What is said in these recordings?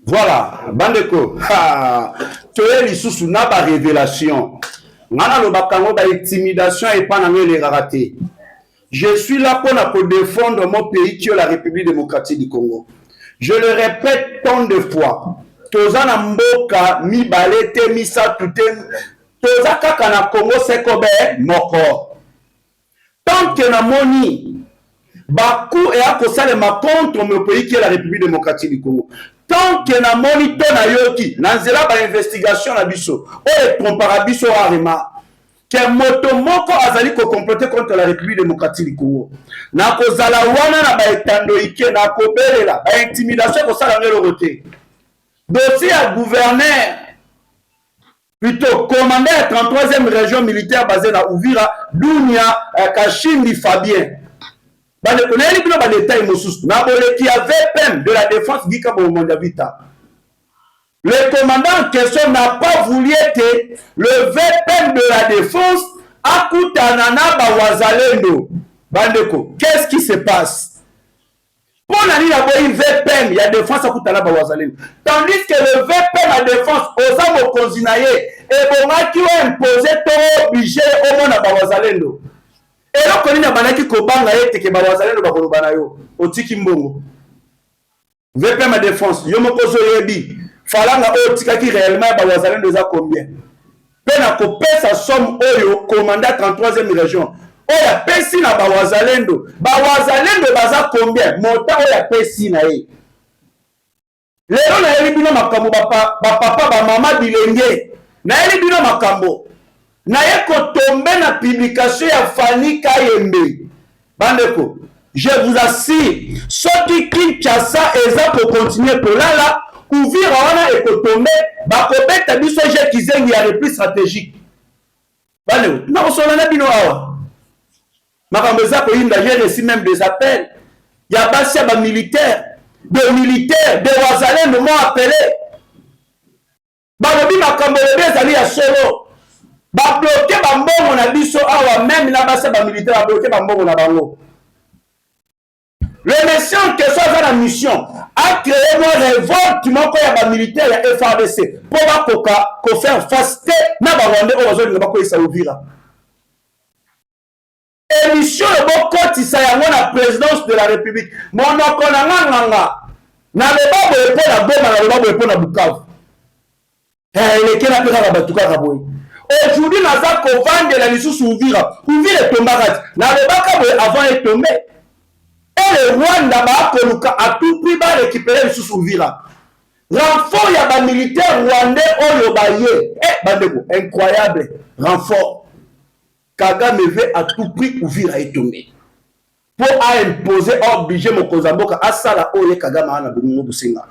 Voilà, bandeko. Tu es lisusu na ba révélation. Ngana lo bakango ba intimidation et pas na les raté. Je suis là pour défendre mon pays qui est la République démocratique du Congo. Je le répète tant de fois. Tozana mboka mi balete mi sa tout toza kaka na Congo sekobe moko. Tant que na moni baku et à kosalema contre mon pays qui est la République démocratique du Congo. Tant que na moni to na yoki na nzela ba investigation na biso o compara biso arima que moto moko azali ko comploter contre la République démocratique du Congo na kozala wana na ba etando ike na kobelela ba intimidation ko sala ngelo roté dossier à gouverneur plutôt commandant de la 33e région militaire basée na Uvira Dunia Kashimbi Fabien. Le VPM de la défense le commandant en question n'a pas voulu être le VPM de la défense à Koutanana Bawazalendo. Bandeko, qu'est-ce qui se passe? Pour la VPM, il y a défense à Koutanana Bawazalendo. Tandis que le VPM à défense, aux âmes au Konzinaye, et bon, qui ont imposé tout obligé au monde à Bawazalendo. Et là, on a banaki kobanga ete ke bawazalendo bakolobana yo otiki mbongo VPM à défense yo mokozo yebi falanga otika ki réellement bawazalendo za combien pena ko pesa somme oyo commandant 33e région oya pesi na bawazalendo baza combien montant oya pesi na ye lelo na yebi bino makambo papa ba mama bilenge na yebi bino makambo na ye tombe na publication ya Fanny Kayembe. Bandeko, je vous assure, soki Kinshasa eza ko continuer pour là, Uvira wana e tombe, ba ko beta biso je kizengi ya repli stratégique. Bandeko, na kosola na bino awa. Makambo za ko yinda j'ai reçu même des appels. Ya basi ba militaire, de Wazalendo m'ont appelé. Ba lobi makambo ezali ya solo. Ba bloqué ba mbongo na biso awa même na basa ba militaire ba bloqué ba mbongo na bango. Le mission que ça la mission a créé une révolte moko ya ba militaire ya FARDC pour ba koka ko faire face na ba Rwandais o bazoli ba ko isa Uvira. Émission le bokoti sa yango na présidence de la République. Monoko na nganga na le babo epo na Goma na le babo epo na Bukavu. Le kena peka ba batuka ka boy. Aujourd'hui, nous avons vendu la lisusu Uvira. Uvira est tombé avant de tomber. Et le Rwanda a tout pris pour récupérer lisusu Uvira. Renfort, il y a des militaires rwandais au Yobaye. Incroyable. Renfort. Kagame veut à tout prix Uvira est tombé. Pour imposer, obliger mon Kozamboka à Sala Oye Kagame à Nabumo Businga.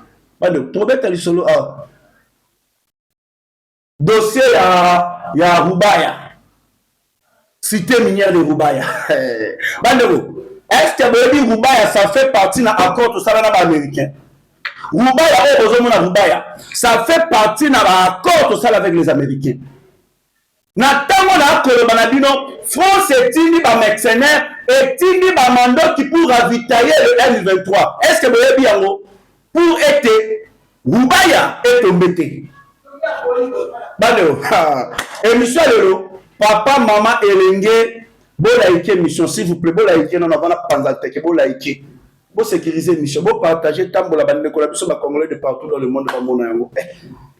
Pour mettre les solos à dossier ya Rubaya, cité minière de Rubaya. Bandeko, est-ce que Rubaya ça fait partie de l'accord tout ça dans l'américain? Rubaya, ça fait partie de l'accord tout ça avec les Américains. Natango na kolobana bino, France etindi ba mercenaires, etindi ba mando qui pour ravitailler le M23. Est-ce que vous bien pour être Rubaya est tombé? Bano, émission lelo, papa, maman, elenge, bon like émission, s'il vous plaît, bon like, non, on va pas que bon like, bon sécuriser émission, bon partager, tambo la bande de collaboration, ma congolais de partout dans le monde,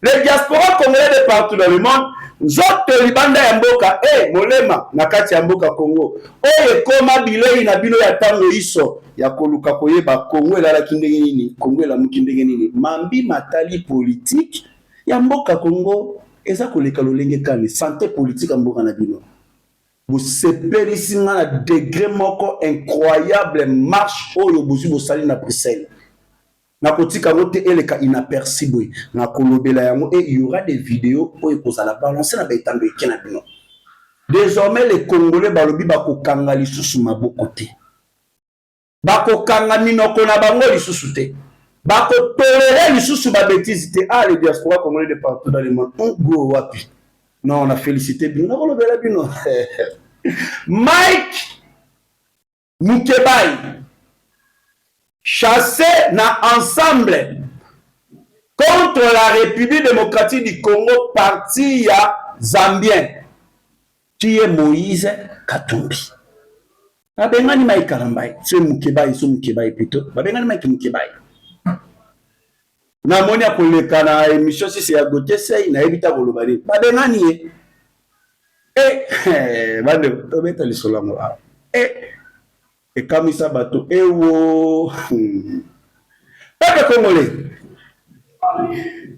les diasporas congolais de partout dans le monde, zote libanda ya mboka, molema, nakati ya mboka Congo, oye koma bilei na bino ya tango iso, ya koluka koyeba, Congo la kindenge nini, Congo la mukindenge nini, mambi matali politique, ya mboka Congo eza koleka lolenge kane santé politique ya mboka na bino vous sepelisi na degré moko incroyable marche oyo bozu bosali na Bruxelles na kotika ngote eleka inaperçu na kolobela yango et il y aura des vidéos oyo kozala balancer na betando ekena bino désormais les Congolais balobi bakokanga lisusu maboko te bakokanga minoko na bango lisusu te bako tolérer lisusu ba bêtise te les diaspora congolais de partout dans le monde on go wapi non on a félicité bino on lobela bino Mike Mukebai chassé na ensemble comme contre la République démocratique du Congo, parti ya Zambien, qui est Moïse Katumbi. Babengani Mike Karambai, c'est Mukebai, c'est Mukebai plutôt. Babengani Mike Mukebai. Na moni akoleka na émission si c'est à côté c'est na ebita kolobali. Babengani bande to beta lisolo ngo. Et kamisa bato ewo. Pas de Congolais.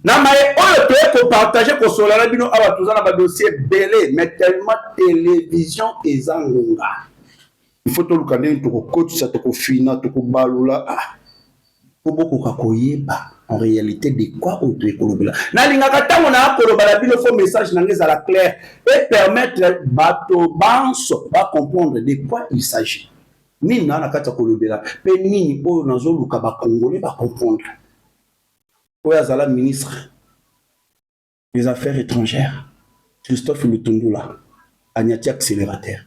Na maye oyo to ko partager ko solala bino aba tozana ba dossier belé mais tellement télévision ezangonga. Il faut tout le candidat to ko coach ça to ko fina to ko balula pour beaucoup kakoyeba en réalité de quoi auto ekolobela. Na linga katango na kolobala bino faux message na ngeza la clair et permettre bato banso ba comprendre de quoi il s'agit. Ni na kata kolobela pe nini oyo nazo luka ba congolais ba comprendre. Oyazala ministre des Affaires étrangères, Christophe Lutundula, Agnati accélérateur.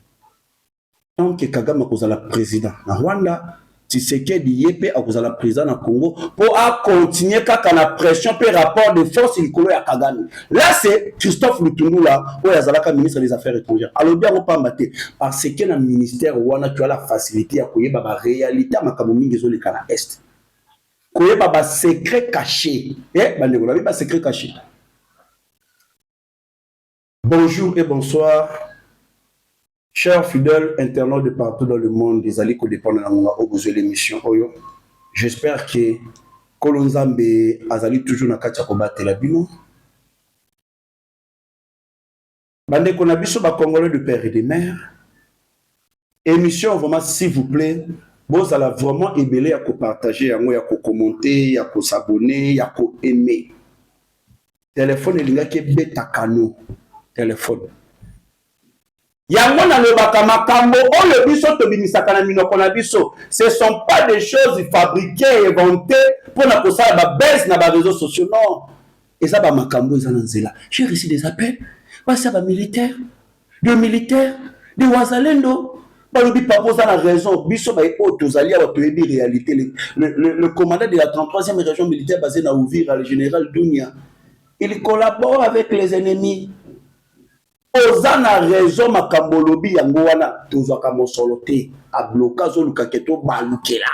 Tant que Kagame a président na Rwanda, Tshisekedi Yepé a président na Congo pour continuer quand la pression per rapport de force il colle à Kagame. Là c'est Christophe Lutundula, Oyazala ministre des Affaires étrangères. Alors bien on pas mater parce que dans le ministère Rwanda tu as la facilité à koyeba ba réalité makambo mingi zo le kana est. Koyeba ba secret caché. Bande ko ba secret caché. Bonjour et bonsoir, chers fidèles internautes de partout dans le monde, des alliés qui dépendent de l'émission Oyo. J'espère que Kolonzambe Azali toujours na kati ya kobatela la bino. Bande ko na biso ba Congolais de père et de mère. Émission vraiment s'il vous plaît, vous allez vraiment ébélé à partager, à commenter, à s'abonner, à aimer. Téléphone elinga ke beta kano. Téléphone. Yango na lobaka makambo oyo biso to bimisaka na minoko na biso. Ce sont pas des choses fabriquées et inventées pour na kosala ba baisse na ba réseaux sociaux non. Et ça ba makambo ezana nzela. J'ai reçu des appels. Ça ba militaire, de wazalendo. Balobi papoza na raison biso ba tozali a toyebi réalité le commandant de la 33e région militaire basée na Uvira le général Dounia il collabore avec les ennemis ozana raison makambolobi yango wana tozwaka mosolo te a blocage oluka keto balukela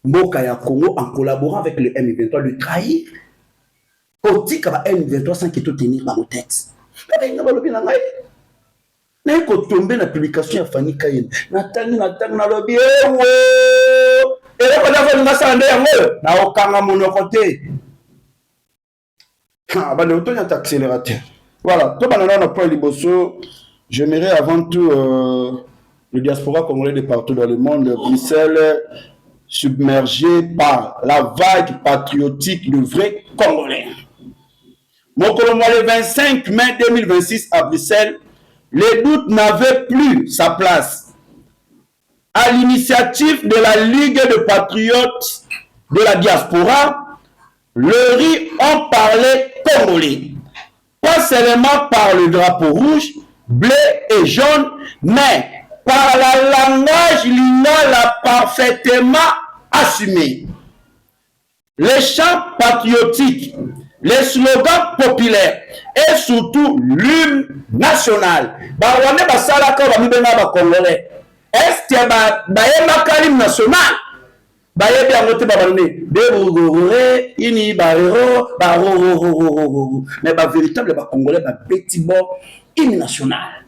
mboka ya Congo en collaborant avec le M23 de trahir otika ba M23 sans keto tenir ba tête nga balobi na ngai na ko tomber na publication ya Fanny Kayen natangi na lobi ewo ele ko dafa ngasa nde yango na okanga monoko te ba le auto est accélérateur. Voilà, tout le point liboso, j'aimerais avant tout le diaspora congolais de partout dans le monde, Bruxelles, submergé par la vague patriotique de vrais Congolais. Mon colonel, le 25 mai 2026 à Bruxelles, les doutes n'avaient plus sa place. À l'initiative de la Ligue de patriotes de la diaspora, le riz ont parlé congolais. Pas seulement par le drapeau rouge, bleu et jaune, mais par la langage lingala parfaitement assumé. Les chants patriotiques, les slogans populaires et surtout l'hymne national. Bawane basala ka bamibenga ba congolais. Est-ce que ba kalim national? Bayebi angote babane de ini barero mais ba véritable ba congolais ba petit bon hymne national.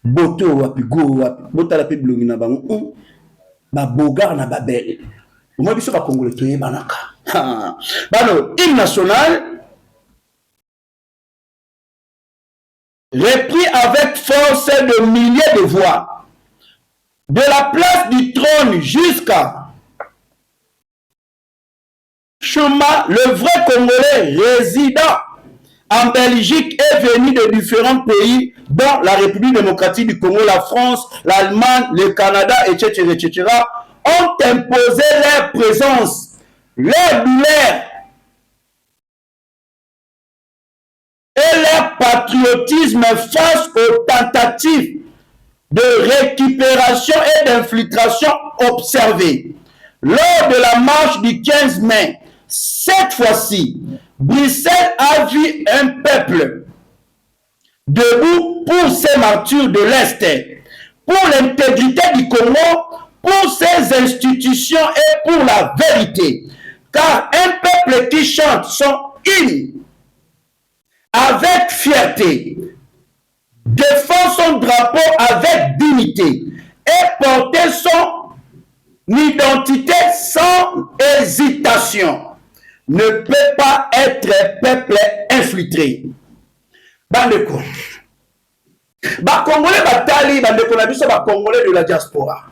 Boto wapi go wapi bota la pe blongi na bango ba bogar na babel. Moi biso ba congolais toye banaka. Bano hymne national repris avec force de milliers de voix de la place du trône jusqu'à Chuma, le vrai Congolais résident en Belgique est venu de différents pays, dont la République démocratique du Congo, la France, l'Allemagne, le Canada, etc., etc., ont imposé leur présence, leur douleur et leur patriotisme face aux tentatives de récupération et d'infiltration observées. Lors de la marche du 15 mai, cette fois-ci, Bruxelles a vu un peuple debout pour ces martyrs de l'Est, pour l'intégrité du Congo, pour ses institutions et pour la vérité. Car un peuple qui chante son hymne avec fierté, défend son drapeau avec dignité et porter son identité sans hésitation ne peut pas être peuple infiltré. Bandeko. Congolais batali bandeko na biso Congolais de la diaspora.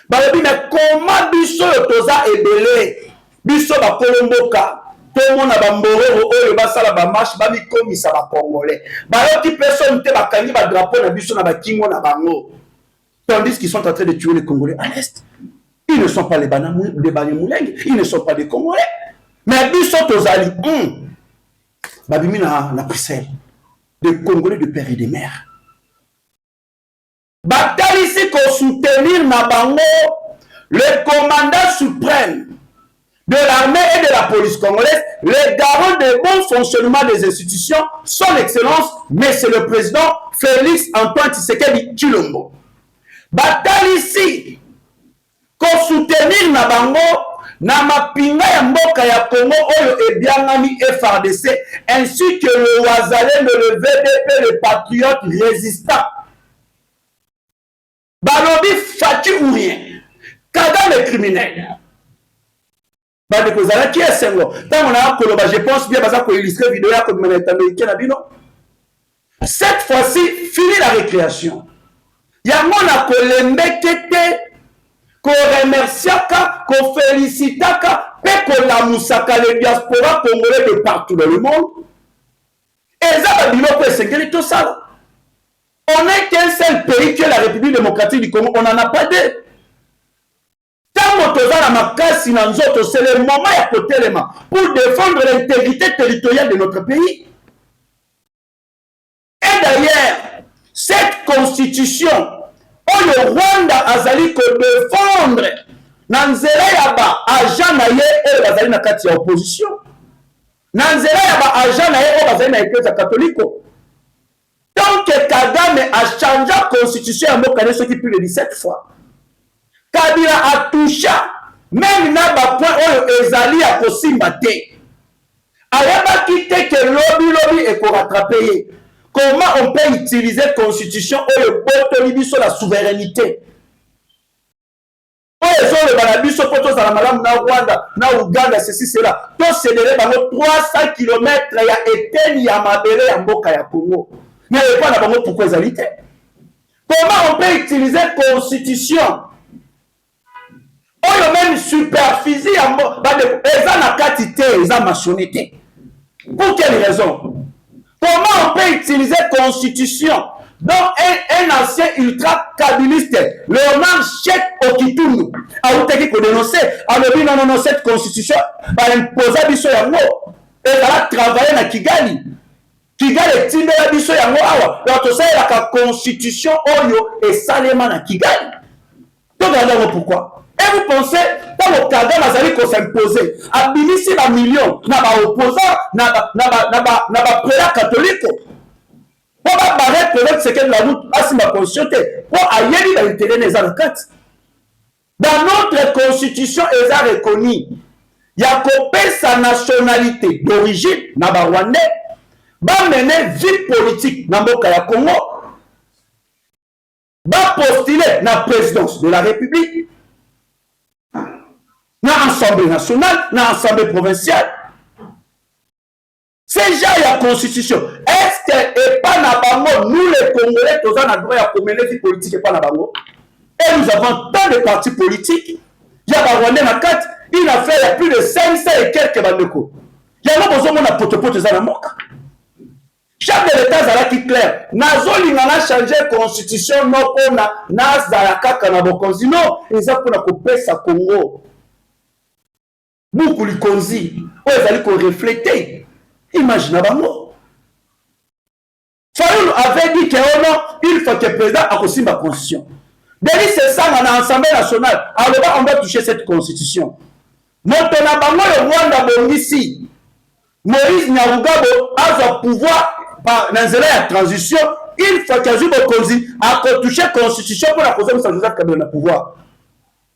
Balobi na comment biso toza ebele biso Kolomboka. Tout le monde a bamborero oyo basala ba marche ba mikomisa ba Congolais. Bayoki personne te bakangi ba drapeau na biso na bakingo na bango. Tandis qu'ils sont en train de tuer les Congolais à l'est. Ils ne sont pas les Banyamulenge, ils ne sont pas des Congolais. Mais biso tozali babimi na Bruxelles. Des Congolais de père et de mère. Batali ici qu'on soutenir na bango le commandant suprême de l'armée et de la police congolaise, les garants de bon fonctionnement des institutions, son excellence, monsieur le président Félix Antoine Tshisekedi Tshilombo. Batali ici qu'on soutenir na bango na mapinga ya mboka ya Congo oyo ebiangami FARDC ainsi que le Wazalendo, le VDP, le patriote résistant. Balobi Fati ou rien. Kagame criminel. Bandeko zala qui est Senghor. Tant on a koloba, je pense bien baza ko illustrer vidéo ya ko maneta américaine na bino. Cette fois-ci, fini la récréation. Yango na kolembekete ko remerciaka, ko félicitaka, pe ko lamusaka les diaspora congolais de partout dans le monde. Et ça va dire que c'est tout ça. On n'est qu'un seul pays que la République démocratique du Congo, on n'en a pas deux. Tant que c'est le moment pour défendre l'intégrité territoriale de notre pays. Et d'ailleurs, cette constitution, le Rwanda azali ko défendre nanzela yaba agent na ye et bazali na kati ya opposition. Nanzela yaba agent na ye et bazali na église catholique. Donc Kagame a changé la constitution à Mokane ce qui plus de 17 fois. Kabila a touché même na ba point oyo ezali a kosimba te. Ayaba kite que lobby et ko rattraper. Comment on peut utiliser la constitution oyo botoli sur la souveraineté? Oyo zo le balabiso poto za malamu na Rwanda, na Uganda, ceci cela. To cédérer bango 300 km ya eteni ya mabele ya mboka ya Congo. Mais pas na bango pourquoi ezalité? Comment on peut utiliser la constitution oyo même superficie ya eza na kati te, eza machonité. Pour quelle raison? Comment on peut utiliser la constitution dont un ancien ultra-kabiliste, Léonard Cheikh Okitunu, a été dénoncé, a dit non, cette constitution va imposer biso yango, et va travailler na Kigali. Kigali est tinde la biso yango awa, donc ça la constitution oyo et salema na Kigali. Donc regardez pourquoi. Et vous pensez, quand le Kagame azali ko s'imposer, a binisi ba million na ba opposant na ba prélat catholique. Pour ba barrer peut-être c'est que la route asi ma constitution pour ayebi ba intérêt des avocats. Dans notre constitution est reconnu. Il y a copé sa nationalité d'origine na ba Rwandais, ba mener vie politique na mboka ya Congo. Ba postuler na présidence de la République. Na Assemblée nationale, na Assemblée provinciale. C'est déjà la constitution. Est-ce que et pas na bango, nous les Congolais, tous en droit à mener vie politique et pas na bango? Et nous avons tant de partis politiques. Il y a Rwanda na 4, il a fait plus de 500 et quelques bandeko. Il y a pas besoin de potopoto za na moka. Chef de l'État zala qui clair. Nazo lingana changer constitution non pour na zala kaka na bokonzi non, ils ont pour na kopesa Congo. Beaucoup de konzi, ils allaient refléter. Imaginez bango. Fayoulou avait dit que il faut que le président a aussi ma constitution. Dès c'est ça dans l'Assemblée nationale. Alors on doit toucher cette constitution. Maintenant, bango le Rwanda bon ici. Moïse Nyarugabo a le pouvoir dans la transition. Il faut qu'il y ait touché la constitution pour la cause de Joseph Kabila pouvoir.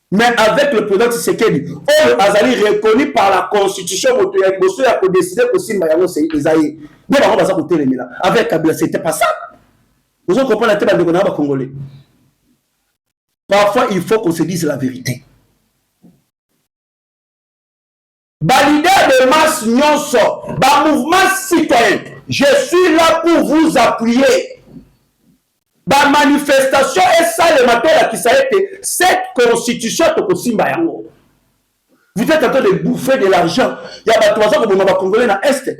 Mais avec le président Tshisekedi, Azali reconnu par la constitution, il a décidé que Simba Yango c'est Isaïe. Avec Kabila, c'était pas ça. Vous comprenez la tête de Congolais. Parfois, il faut qu'on se dise la vérité. Leader de masse Nyonso, mouvement citoyen, je suis là pour vous appuyer. Manifestation et ça le matin qui ça a été cette constitution de Simba Yango. Vous êtes en train de bouffer de l'argent. Il y a 3 ans que vous m'avez congolais dans l'Est.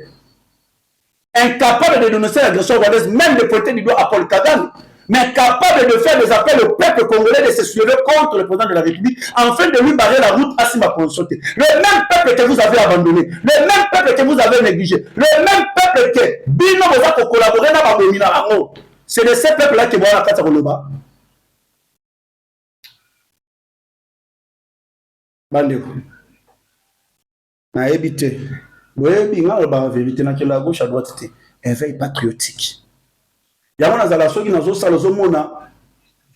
Incapable de dénoncer l'agression rwandaise, même de pointer du doigt à Paul Kagame, mais capable de faire des appels au peuple congolais de se soulever contre le président de la République, afin de lui barrer la route à Simba Consulté. Le même peuple que vous avez abandonné, le même peuple que vous avez négligé, le même peuple que Bino vous a collaboré dans la Minaramo. C'est de ces peuples-là qui vont à la carte Roloba. Bandeko. Na évité. Oui, bien, la vérité, na la gauche à droite, éveil patriotique. Il y a un azala soki nazo sala zo mona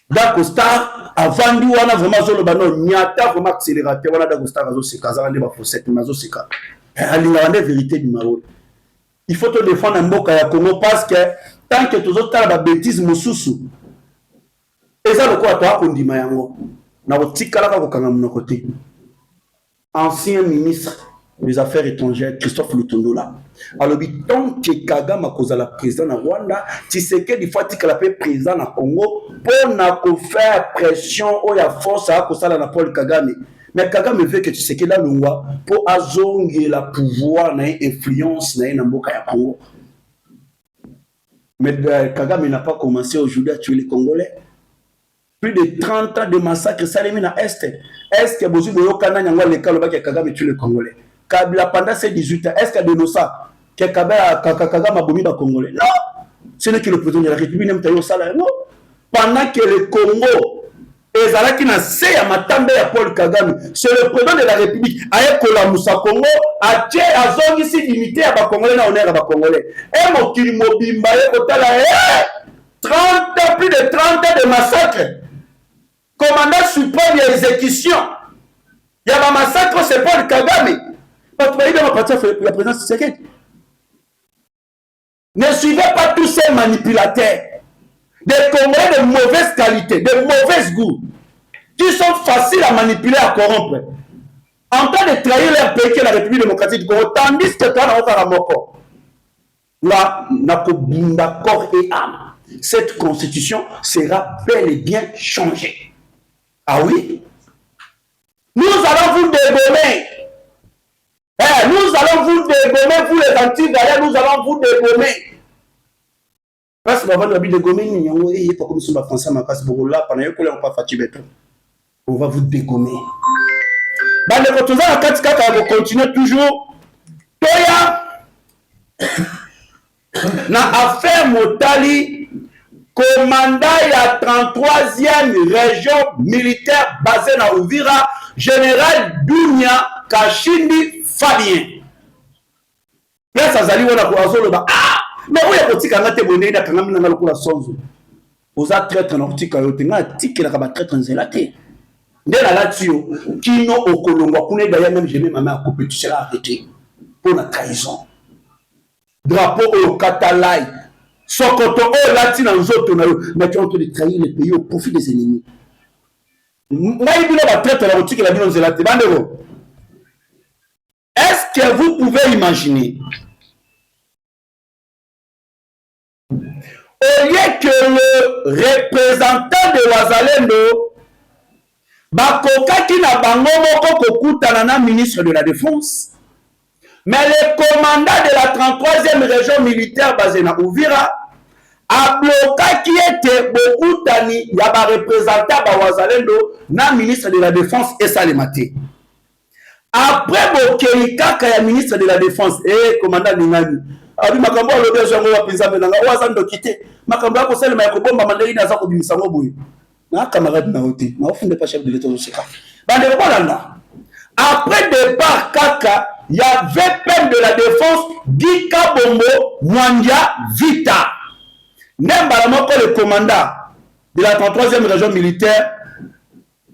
Dako Star avant lui on a vraiment zo le bano nyata vraiment accélérateur on a Dako Star azo seka za ndeba fossette nazo seka alinga la vérité du Maro. Il faut te défendre un mboka ya Congo parce que tant que tous autres la bêtise mususu eza lokwa to akondima yango na kotikala ka kokanga monoko te. Ancien ministre des Affaires étrangères, Christophe Lutondola. Alors, tant que Kagame a causé la président na Rwanda, Tshisekedi il faut que la paix président na Congo pour faire pression ou la force à cause la Paul Kagame. Mais Kagame veut que Tshisekedi la loi pour azonger la pouvoir na influence na mboka ya Congo. Mais Kagame n'a pas commencé aujourd'hui à tuer les Congolais. Plus de 30 ans de massacres salémi na Est. Est-ce que vous avezokana nyangwa le kaloba que Kagame tue les Congolais? Kabila pendant ces 18 ans, est-ce qu'il y a de ça que Kagame a bomi les Congolais? Non. Ce n'est que le président de la République n'aime pas ça. Non. Pendant que le Congo est à la qui n'a pas matambe à Paul Kagame, c'est le président de la République a école Moussa Congo a tué à zone ici limité à Congolais na honneur à Congolais. Et mon Kilimobimba est 30 ans, plus de 30 ans de massacre. Commandant suprême de l'exécution. Il y a un massacre, c'est Paul Kagame. La présence de Tshisekedi. Ne suivez pas tous ces manipulateurs, des Congolais de mauvaise qualité, de mauvais goût, qui sont faciles à manipuler, à corrompre, en train de trahir leur pays qui est la République démocratique du Congo, tandis que toi, dans Moko, là, n'a corps et âme. Cette constitution sera bel et bien changée. Ah oui? Nous allons vous dégommer. Nous allons vous dégommer, vous les anti-gaillants, nous allons vous dégommer. Parce que avant de dégommer, il n'y a pas comme si on va français, mais parce que là, pendant que l'on pas fatigué, on va vous dégommer. Les retours à 4 vont continuer toujours. Toya, na affaire Motali, commandant la 33e région militaire basée dans Uvira, général Dounia Kashindi Fabien. Là, ça s'allie, on a quoi le bas. Ah! Mais où est-ce que tu as été bonné dans le canal de la sonzo? Vous êtes très nordique, vous êtes très très très zélaté. Dès la là-dessus, qui n'ont au Colombo, qu'on est d'ailleurs même, j'ai mis ma main à couper, tu seras arrêté pour la trahison. Drapeau au Katalaï, Sokoto au Latin en Zoto, mais tu es en train de trahir les pays au profit des ennemis. Moi, il y a très très nordique, il a dit non zélaté. Est-ce que vous pouvez imaginer, au lieu que le représentant de Wazalendo, Bakoka qui n'a pas de ministre de la Défense, mais le commandant de la 33e région militaire basée dans Uvira, a bloqué qui était beaucoup d'années, il y a un représentant de Wazalendo, na ministre de la Défense et Salimati. Après Bokeika, il y a ministre de la Défense et commandant Ningani. Abi makambo alobi azango wa pinza menanga wazando kite. Makambo yako sele ma yakobomba mandeli na zako bimisa ngoboyi. Na camarade na oti. Na ofunde pas chef de l'État au Sika. Bande bolanda. Après départ Kaka, il y a VPN de la défense, Gika Bombo, Mwandia Vita. Nembalamoko, le commandant de la 33e région militaire,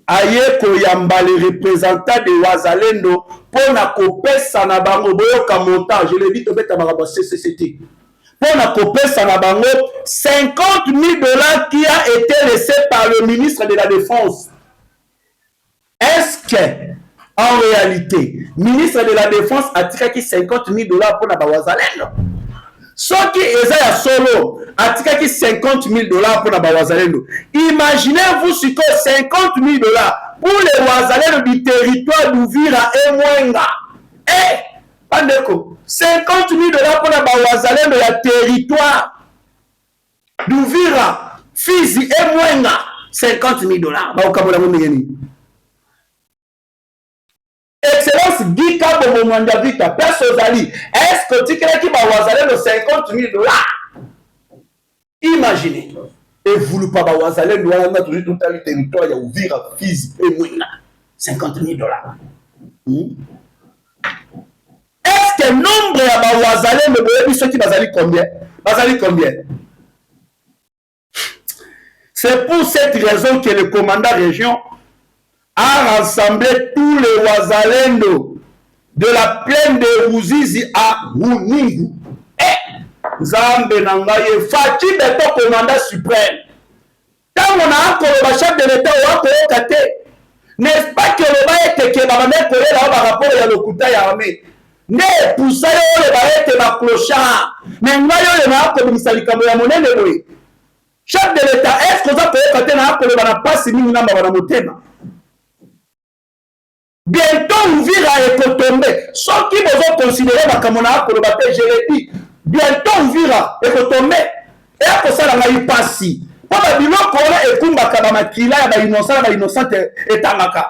aye koyamba les représentants de Wazalendo pour na kopesa na bango boyoka montant, je l'ai dit tobeta makambo CCCT. Pour na kopesa na bango 50 000 $ qui a été laissé par le ministre de la Défense. Est-ce que en réalité, ministre de la Défense a tiré 50 000 $ pour na Wazalendo? Ce qui est à solo a tiré 50 000 $ pour na Wazalendo. Imaginez-vous ce que 50 000 $ pour les Wazalendo du territoire d'Uvira et Mwenga. Eh, Pandeko, 50 000 $ pour na Wazalendo du territoire d'Uvira, Fizi et Mwenga. 50 000 $. Excellence Gika Bomomanda Vita, Persozali, est-ce que tu crées qu'il va Wazalendo 50 000 $? Imaginez. Et vous ne pouvez pas Wazalendo, on a toujours tout le territoire, il y a Ouvira, Fizi et Mouina. 50 000 $. Est-ce que le nombre de Wazalendo, ceux qui Bazali combien? Bazali combien? C'est pour cette raison que le commandant région a rassemblé tous les Wazalendo de la plaine de Ruzizi à Runingu. Et Zambe Nangaye, Fati Beto, commandant suprême. Quand on a encore le chef de l'État, on a encore n'est-ce pas que le bail était que ma mère collait là par rapport à l'Okuta Yamé? Ne pour ça, le bail était ma clochard. Mais moi, je l'ai comme ça, il a monnaie de lui. Chef de l'État, est-ce que vous avez quand on a pas si nous n'avons pas de bientôt, Ouvira est tombé. Ceux qui vous ont considéré comme je l'ai dit, bientôt, Ouvira est tombé. Et après ça, on a eu pas si. Pour la bilo, on a eu Kumba Kabamakila, innocent et Tamaka.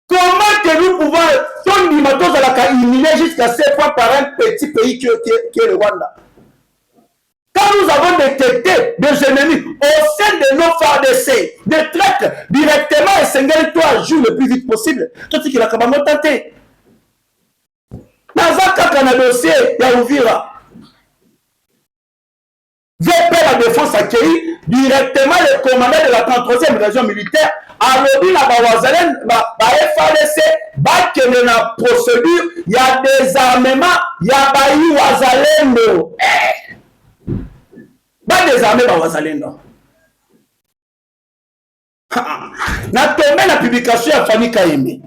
Comment que nous pouvons, ton limatos à la éliminer jusqu'à 7 fois par un petit pays qui est le Rwanda? Quand nous avons détecté des ennemis au sein de nos FARDC, des traîtres directement et Sengel, toi, joue le plus vite possible. Toi, tu qui l'as tenté. Dans un cas qu'on a dossier, il y a Ouvira. VP la défense accueilli directement le commandant de la 33e région militaire a lobby la Bawazalen, FARDC, qu'il la procédure, il y a des armements, il y a Bayi Wazalendo. Des armées Wazalendo. Na tombé la publication à Fanny Kaime.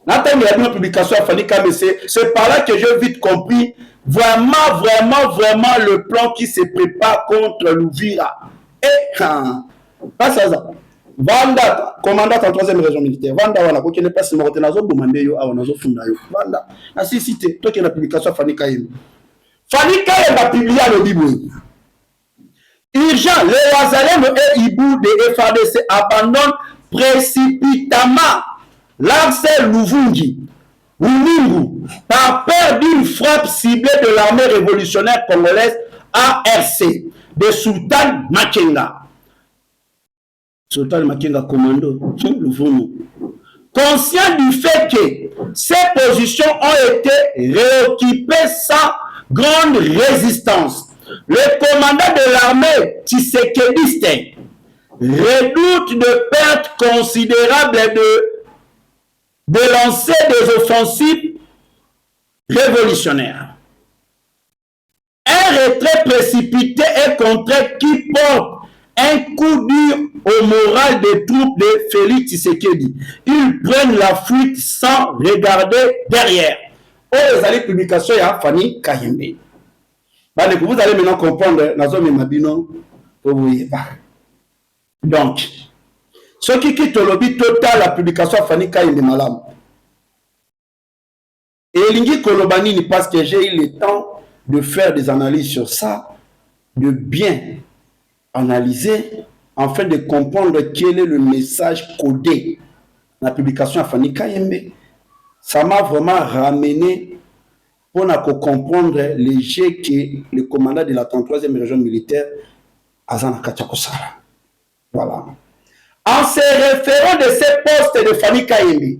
Na tombé la publication à Fanny Kaime. C'est par là que j'ai vite compris vraiment le plan qui se prépare contre l'Ouvira. Et pas ça. Vanda, commandant en 3e région militaire. Vanda, voilà, quoi qu'il n'est pas si mort, nazo bomandé yo, nazo funda yo. Vanda, na si cité, toi qui la publication à Fanny Kaime. Fanny Kaime a publié le Bible. Urgent, les Wazalendo et Ibou de FARDC abandonnent précipitamment l'Arcel Louvungi, Runingu, par peur d'une frappe ciblée de l'armée révolutionnaire congolaise ARC de Sultan Makenga. Sultan Makenga commando, Louvungu. Conscient du fait que ces positions ont été réoccupées sans grande résistance, le commandant de l'armée tshisekédiste redoute de pertes considérables de lancer des offensives révolutionnaires. Un retrait précipité et contraint qui porte un coup dur au moral des troupes de Félix Tshisekedi. Ils prennent la fuite sans regarder derrière. Oh, les allées publications, il y a Fanny Kahimbe. Vous allez maintenant comprendre Nazome Mabino pour vous y voir. Donc, ceux qui quittent le lobby total la publication Fanny Kahimbe Malam. Et Lingi Kolobanini, parce que j'ai eu le temps de faire des analyses sur ça, de bien analyser, afin de comprendre quel est le message codé dans la publication à Fanny Kahimbe. Ça m'a vraiment ramené pour comprendre les jets que le commandant de la 33e région militaire Azana Kachakosara. Voilà. En se référant de ces postes de Fanny Kahimbe,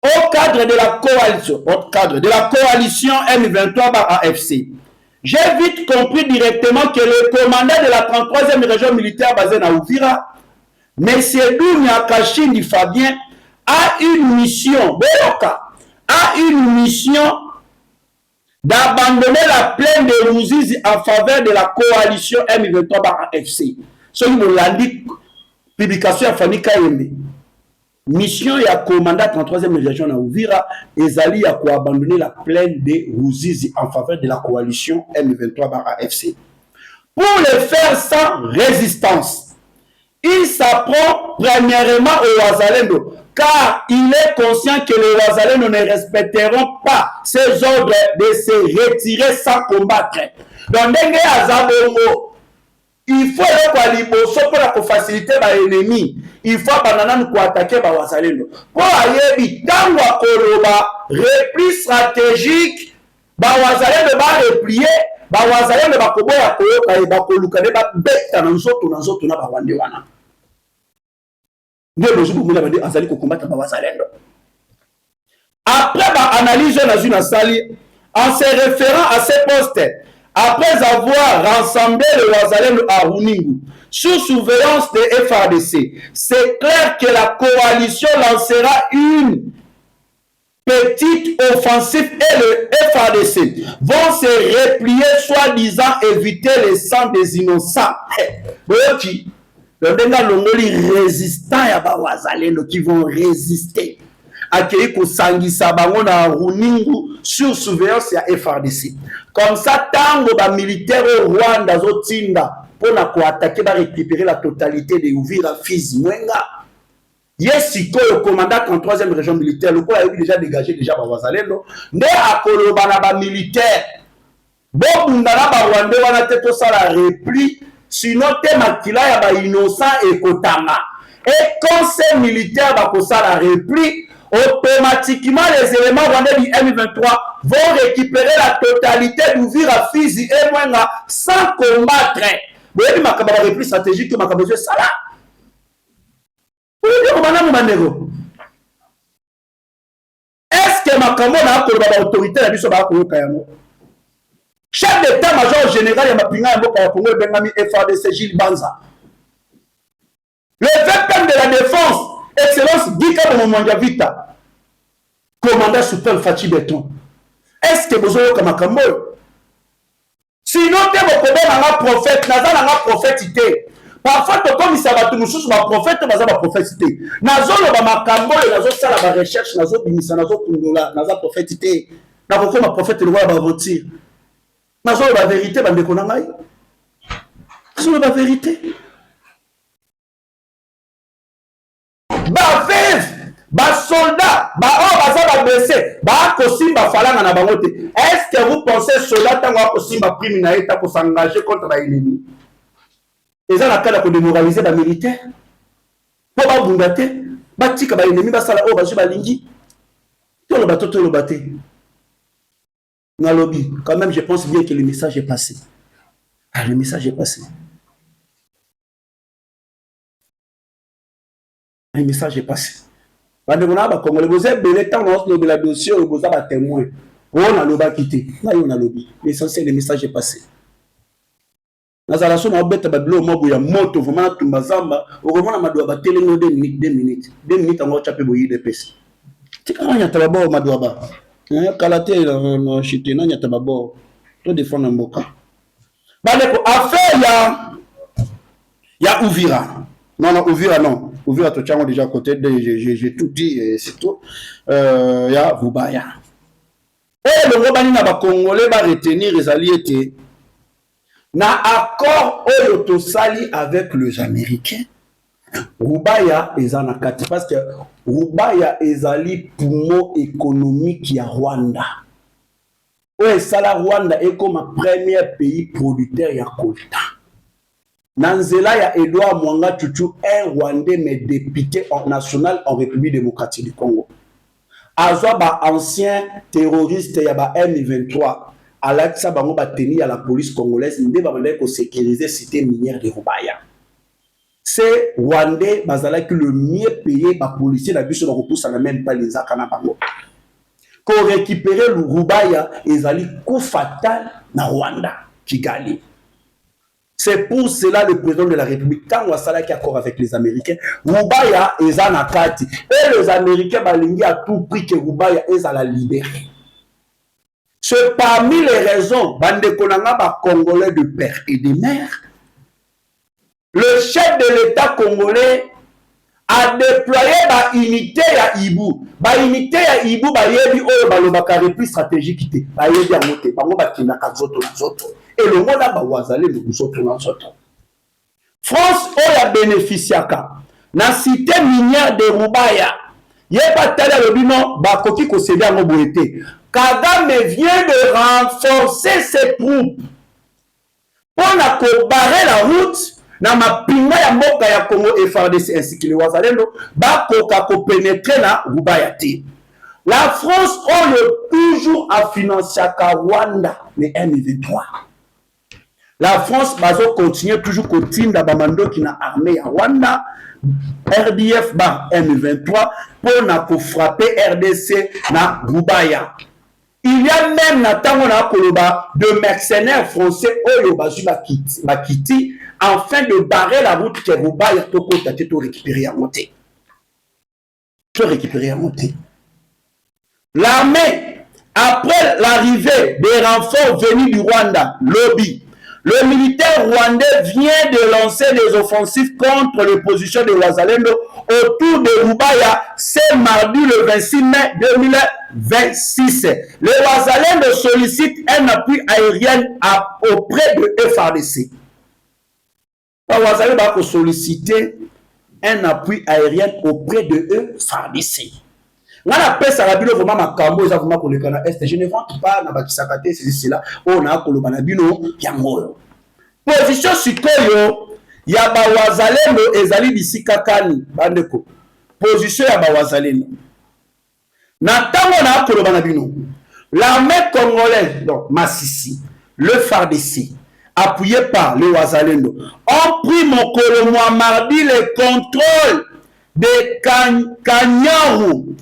au cadre de la coalition M23/AFC. J'ai vite compris directement que le commandant de la 33e région militaire basée à Uvira, M. Dounia Kachindi Fabien, a une mission d'abandonner la plaine de Ruzizi en faveur de la coalition M23/AFC. Ce qui me l'a dit, publication à Fanny Kayembe. Mission ya commandant 33e région à Uvira, ezali à abandonner la plaine de Ruzizi en faveur de la coalition M23/AFC. Pour le faire sans résistance, il s'apprend premièrement aux Wazalendo, car il est conscient que les Wazalendo ne respecteront pas ses ordres de se retirer sans combattre. Donc, il faut faciliter l'ennemi. Il faut attaquer les Wazalendo. Pour ayebi, dans le repli stratégique, les Wazalendo va replier, les Wazalendo va koboya koyoka et va kolukane ba beta na nzoto na bawande wana. Après l'analyse en se référant à ces postes, après avoir rassemblé le Wazalendo à Runingu sous surveillance de FARDC, c'est clair que la coalition lancera une petite offensive et le FARDC vont se replier, soi-disant éviter le sang des innocents. Le résistant ya ba Wazalendo qui vont résister accueillir ko sangisa bango na Runingu sur surveillance ya FARDC. Comme ça tango ba militaire au Rwanda zotinda pour na ko attaquer ba récupérer la totalité de Uvira Fizi Mwenga. Yesiko le commandant en 3e région militaire, le quoi a déjà dégagé déjà ba Wazalendo, ne akoloba na ba militaire. Bon bundala ba Rwanda wana te to sala repli. Sinon, te makila ya ba innocent et kotanga. Et quand ces militaires va ça la repli, automatiquement les éléments rwandais du M23 vont récupérer la totalité d'Uvira Fizi et Mwenga sans combattre. Vous voyez, ma repli stratégique que ma besoin ça là. Vous voyez, est-ce que ma kamona a l'autorité la biso ba ko kayango? Chef d'état-major général ya mapinga ya mboka ya Congo Bengami FARDC Gilles Banza. Le VPM de la défense, Excellence Gika Bomomanga Vita, commandant Soutel Fachi Beton. Est-ce que vous avez comme Kambo? Sinon, tu es prophète, Nazan a prophétité. Parfois, tu comme ça va tout nous sous ma prophète, Nazan a prophétité. Nazan a Kambo, Nazan ça la recherche, Nazan Bimisa, Nazan Kundola, Nazan prophétité. Nazan comme ma prophète, le roi va voter. Nazan la vérité, bande konangai. Nazan la vérité. Ba veuve, ba soldat, ba oh baza ba blessé, ba kosimba falanga na bangote. Est-ce que vous pensez soldat tango kosimba prime na eta ko s'engager contre ba ennemi? Et ça la kala ko démoraliser ba militaire. Po ba bundate, ba tika ba ennemi ba sala oh ba ba lingi. To lo bato to lo baté. Na lobby, quand même je pense bien que le message est passé. Ah, le message est passé. Le message est passé. Vous avez belé tant de la dossier, vous avez témoin. On a le bas quitté. On a lobby. L'essentiel, le message est passé. Dans la zone, on a bête à Babylon, il y a moto, vraiment, tout bazamba. Au moment où on a battu 2 minutes. 2 minutes, on va chaper bouillir des pèses. C'est quand il y a d'abord, Madouaba. Il y a Kalaté, il y a d'abord. Tout défendre un boca. Affaire, il y a Uvira. Non, Uvira, non. Uvira, tu as déjà à côté, j'ai tout dit, c'est tout. Il y a Rubaya. Et le Robani n'a pas congolais, va retenir les alliés. Na accord au Sali avec les Américains. Rubaya est en akati parce que Rubaya est allié poumon économique à Rwanda. Ouais, ça la Rwanda est comme un premier pays producteur ya coltan. Nanzela ya Edouard Mwanga Chuchu, un Rwandais mais député national en République démocratique du Congo. Azwa ba ancien terroriste ya ba M23. Alaksa bango ba teni à la police congolaise, nde ba mande ko sécuriser cité minière de Rubaya. c'est Rwandais bazalaki le mieux payé par policier la biso bakopousa na même pas les akana bango. Qu'on récupérer le Rubaya ezali coup fatal na Rwanda Kigali. C'est pour cela le président de la République, quand on a qui accord avec les Américains, Rubaya est en akati. Et les Américains balingi à tout prix que Rubaya est à la libérer. C'est parmi les raisons, bande konanga ba Congolais de père et de mère. Le chef de l'État congolais a déployé ba unité ya Ibu. Ba unité ya Ibu ba yebi oyo balobaka repli stratégique te. Ba yebi amote, bango ba kinaka zoto na zoto. Et le monde a wazalé le zoto na zoto. France oyo bénéficiaka na cité minière de Rubaya. Yeba tala le bino ba koki ko céder ngo boyete. Kagame vient de renforcer ses troupes pour na ko barrer la route na mapinga ya mboka ya Congo FARDC ainsi que les Wazalendo bakoka ko pénétrer na Rubaya te. La France toujours a financé Rwanda les M23. La France bazo continue toujours kotinda bamando qui na armée ya Rwanda RDF ba M23 pour na ko frapper RDC na Rubaya. Il y a même Natango na koloba de mercenaires français oyo bazu bakiti afin de barrer la route que Rubaya toko tate to récupérer à monter. To récupérer à monter. L'armée, après l'arrivée des renforts venus du Rwanda, lobby, le militaire rwandais vient de lancer des offensives contre les positions de Wazalendo autour de Rubaya, c'est mardi le 26 mai 2026. Les Wazalendo sollicitent un appui aérien auprès de FARDC. Les Wazalendo va solliciter un appui aérien auprès de FARDC. Moi, la paix, ça va bien vraiment ma cambo, ça vraiment pour le Canada Est. Je ne vante pas dans la Kisakate, c'est cela. On a pour le Banabino, Yango. Position Sikoyo, Yaba Wazalendo, Ezali d'ici Kakani, Bandeko. Position Yaba Wazalendo. Natango na pour le Banabino. L'armée congolaise, donc Massissi, le FARDC, appuyé par le Wazalendo, ont pris mon Kolomoa mardi le contrôle de Kanyaru.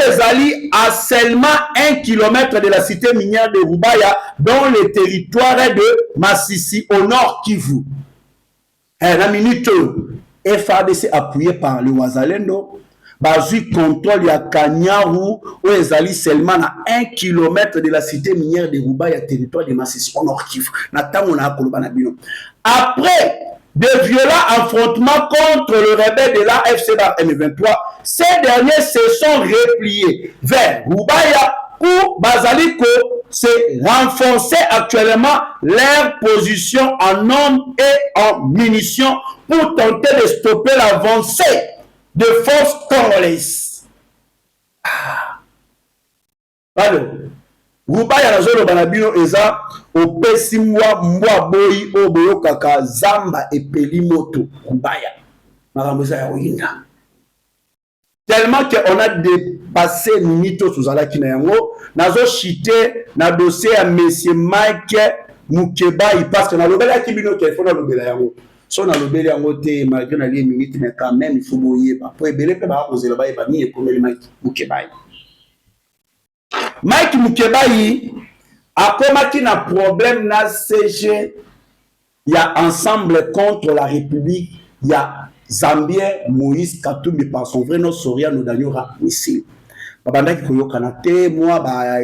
Ezali à seulement 1 km de la cité minière de Rubaya, dans le territoire de Massissi, au nord Kivu. La minute, FARDC appuyé par le Wazalendo, bazu contrôle ya Kanyaru, Ezali seulement à 1 km de la cité minière de Rubaya, territoire de Massissi, au nord Kivu. Après de violents affrontements contre le rebelle de l'AFC M23, ces derniers se sont repliés vers Rubaya où Bazaliko se renforcer actuellement leur position en hommes et en munitions pour tenter de stopper l'avancée de forces congolaises. Alors, Rubaya na zolo banabino eza opesi mwa boyi oboyo kaka zamba epeli moto Rubaya. Makambo eza ya oyinga. Tellement qu'on a dépassé Nito Suzalaki na yango, nazo chité na dossier à monsieur Mike Mukebai parce que na lobela kibino téléphone na lobela yango. So na lobela yango te malgré na lié minute mais quand même il faut boyer ba. Po ebele pe ba kozela ba eba ni ekomeli Mike Mukebai. Mike Mukebai a combattu un problème na CG. Il y a ensemble contre la République, il y a Zambien Moïse Katumbi par son vrai nom Soria Nodanyora Missile. Babanda ki koyokana te moi ba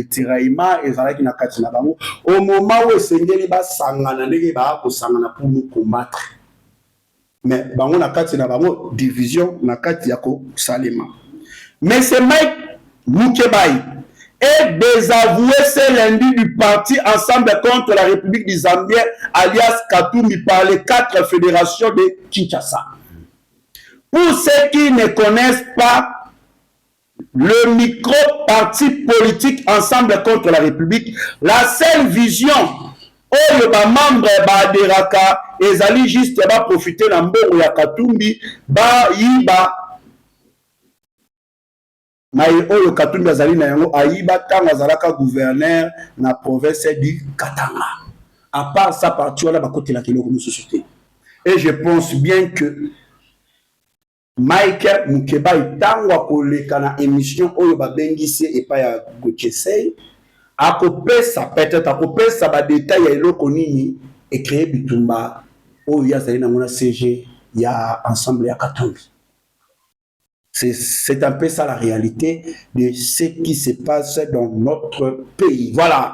tiraima ezalaki na kati na bango au moment où esengeli ba sangana ndenge ba ko sangana pour nous combattre. Mais bango na kati na bango division na kati ya ko salema. Mais c'est Mike Mukebai est désavoué ce lundi du parti Ensemble contre la République du Zambie, alias Katumbi, par les 4 fédérations de Kinshasa. Pour ceux qui ne connaissent pas le micro-parti politique Ensemble contre la République, la seule vision où le membre Baderaka ezali juste va profiter de l'ambo ya Katumbi, ba yiba Maï oyo Katumbi azali na yango ayiba tanga zalaka gouverneur na province du Katanga. À part ça parti wala bakoti la kiloko mu société. Et je pense bien que Michael Mukeba itango akoleka na émission oyo babengisi epai ya Gokesei akopesa peut-être akopesa ba détail ya eloko nini et créer bitumba oyo yazali na ngona CG ya ensemble ya Katambi. C'est un peu ça la réalité de ce qui se passe dans notre pays. Voilà.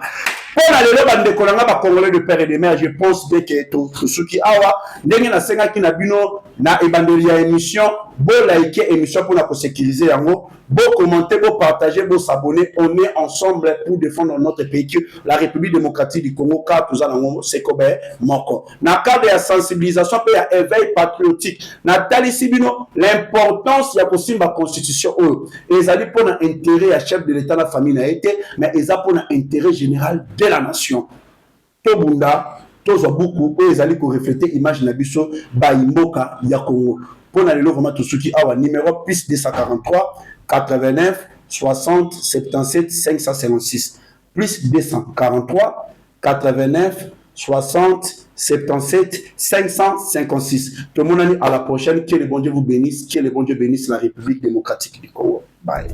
Pour aller là, bande kolanga ba congolais de père et de mère, je pense que tout ce qui awa ndenge na senga ki na bino na ebandeli ya émission, bo like émission pour la sécuriser yango, bo commenter, bo partager, bo s'abonner, on est ensemble pour défendre notre pays, la République démocratique du Congo, car tout ça dans c'est comme moko. Na cadre de sensibilisation et ya éveil patriotique, na talisi bino l'importance ya kosimba constitution et ezali pour l'intérêt à chef de l'état la famille na été, mais ezali pour l'intérêt général de la nation. Tobunda tozo beaucoup et ezali ko refléter image na biso ba imboka ya Congo. Pour aller vraiment tout ce qui a numéro plus 243 89 60 77 556 plus 243 89 60 77 556. Tout le monde à la prochaine. Que le bon Dieu vous bénisse. Que le bon Dieu bénisse la République démocratique du Congo. Bye.